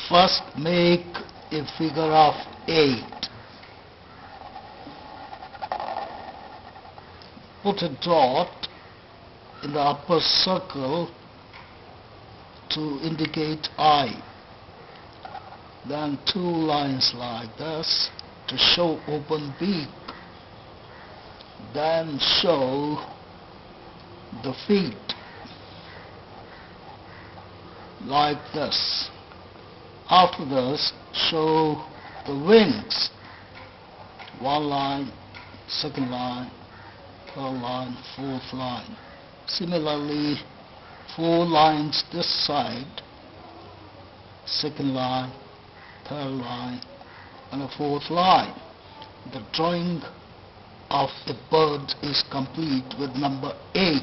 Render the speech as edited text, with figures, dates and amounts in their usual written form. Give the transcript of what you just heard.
First make a figure of 8. Put a dot in the upper circle to indicate eye. Then 2 lines like this to show open beak. Then show the feet like this. After this, show the wings. 1 line, 2nd line, 3rd line, 4th line. Similarly, 4 lines this side, 2nd line, 3rd line, and a 4th line. The drawing of the bird is complete with number 8.